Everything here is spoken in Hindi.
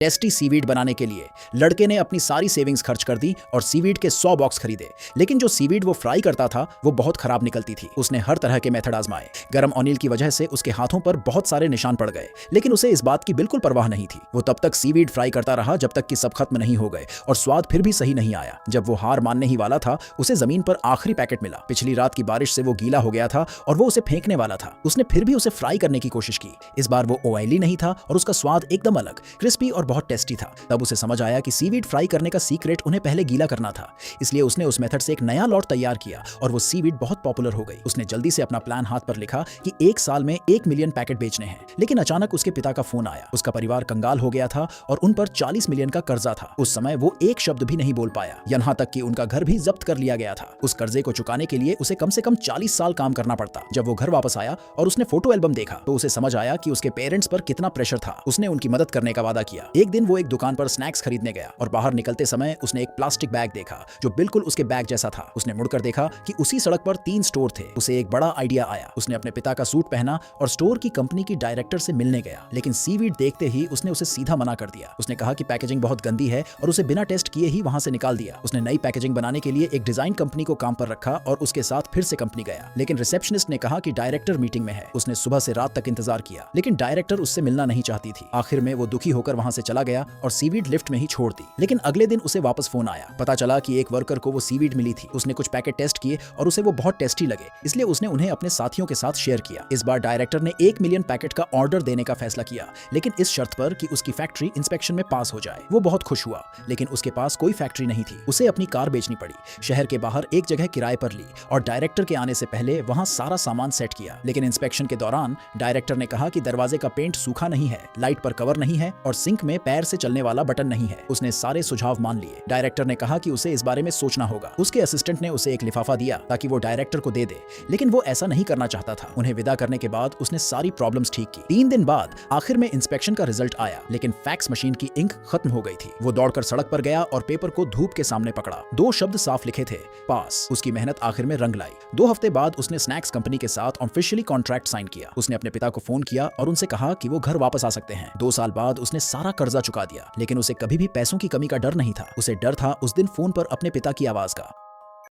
टेस्टी सीवीड बनाने के लिए लड़के ने अपनी सारी सेविंग्स खर्च कर दी और सीवीड के 100 बॉक्स खरीदे। लेकिन जो सीवीड वो फ्राई करता था वो बहुत खराब निकलती थी। उसने हर तरह के मेथड आजमाए। गरम ऑनिल की वजह से उसके हाथों पर बहुत सारे निशान पड़ गए, लेकिन उसे इस बात की बिल्कुल परवाह नहीं थी। वो तब तक सीवीड फ्राई करता रहा जब तक कि सब खत्म नहीं हो गए और स्वाद फिर भी सही नहीं आया। जब वो हार मानने ही वाला था, उसे जमीन पर आखिरी पैकेट मिला। पिछली रात की बारिश से वो गीला हो गया था और वो उसे फेंकने वाला था। उसने फिर भी उसे फ्राई करने की कोशिश की। इस बार वो ऑयली नहीं था और उसका स्वाद एकदम अलग, क्रिस्पी और बहुत टेस्टी था। तब उसे समझ आया कि सीवीड फ्राई करने का सीक्रेट उन्हें पहले गीला करना था। इसलिए उसने उस मेथड से एक नया लॉट तैयार किया और वो सीवीड बहुत पॉपुलर हो गई। उसने जल्दी से अपना प्लान हाथ पर लिखा कि 1 साल में 1 मिलियन पैकेट बेचने हैं। लेकिन अचानक उसके पिता का फोन आया। उसका परिवार कंगाल हो गया था और उन पर 40 मिलियन का कर्जा था। उस समय वो एक शब्द भी नहीं बोल पाया, यहाँ तक कि उनका घर भी जब्त कर लिया गया था। उस कर्जे को चुकाने के लिए उसे कम से कम 40 साल काम करना पड़ता। जब वो घर वापस आया और उसने फोटो एल्बम देखा तो उसे समझ आया कि उसके पेरेंट्स पर कितना प्रेशर था। उसने उनकी मदद करने का वादा किया। एक दिन वो एक दुकान पर स्नैक्स खरीदने गया और बाहर निकलते समय उसने एक प्लास्टिक बैग देखा जो बिल्कुल उसके बैग जैसा था। उसने मुड़कर देखा कि उसी सड़क पर 3 स्टोर थे। उसे एक बड़ा आइडिया आया। उसने अपने पिता का सूट पहना और स्टोर की कंपनी की डायरेक्टर से मिलने गया। लेकिन सीवीड देखते ही उसने उसे सीधा मना कर दिया। उसने कहा कि पैकेजिंग बहुत गंदी है और उसे बिना टेस्ट किए ही वहां से निकाल दिया। उसने नई पैकेजिंग बनाने के लिए एक डिजाइन कंपनी को काम पर रखा और उसके साथ फिर से कंपनी गया। लेकिन रिसेप्शनिस्ट ने कहा कि डायरेक्टर मीटिंग में है। उसने सुबह से रात तक इंतजार किया, लेकिन डायरेक्टर उससे मिलना नहीं चाहती थी। आखिर में वो दुखी होकर वहां से चला गया और सीवीड लिफ्ट में ही छोड़ दी। लेकिन अगले दिन उसे वापस फोन आया। पता चला कि एक वर्कर को वो सीवीड मिली थी। उसने कुछ पैकेट टेस्ट किए और उसे वो बहुत टेस्टी लगे, इसलिए उसने उन्हें अपने साथियों के साथ शेयर किया। इस बार डायरेक्टर ने 1 मिलियन पैकेट का ऑर्डर देने का फैसला किया, लेकिन इस शर्त पर कि उसकी फैक्ट्री इंस्पेक्शन में पास हो जाए। वो बहुत खुश हुआ, लेकिन उसके पास कोई फैक्ट्री नहीं थी। उसे अपनी कार बेचनी पड़ी। शहर के बाहर एक जगह किराए पर ली और डायरेक्टर के आने से पहले वहां सारा सामान सेट किया। लेकिन इंस्पेक्शन के दौरान डायरेक्टर ने कहा कि दरवाजे का पेंट सूखा नहीं है, लाइट पर कवर नहीं है और सिंक में पैर से चलने वाला बटन नहीं है। उसने सारे सुझाव मान लिए। डायरेक्टर ने कहा कि उसे इस बारे में सोचना होगा। उसके असिस्टेंट ने उसे एक लिफाफा दिया ताकि वो डायरेक्टर को दे दे, लेकिन वो ऐसा नहीं करना चाहता था। उन्हें विदा करने के बाद उसने सारी प्रॉब्लम्स ठीक की। 3 दिन बाद आखिर में इंस्पेक्शन का रिजल्ट आया, लेकिन फैक्स मशीन की इंक खत्म हो गई थी। वो दौड़कर सड़क पर गया और पेपर को धूप के सामने पकड़ा। 2 शब्द साफ लिखे थे, पास। उसकी मेहनत आखिर में रंग लाई। 2 हफ्ते बाद उसने स्नैक्स कंपनी के साथ ऑफिशियली कॉन्ट्रैक्ट साइन किया। उसने अपने पिता को फोन किया और उनसे कहा कि वो घर वापस आ सकते हैं। 2 साल बाद उसने सारा कर्जा चुका दिया, लेकिन उसे कभी भी पैसों की कमी का डर नहीं था। उसे डर था उस दिन फोन पर अपने पिता की आवाज का।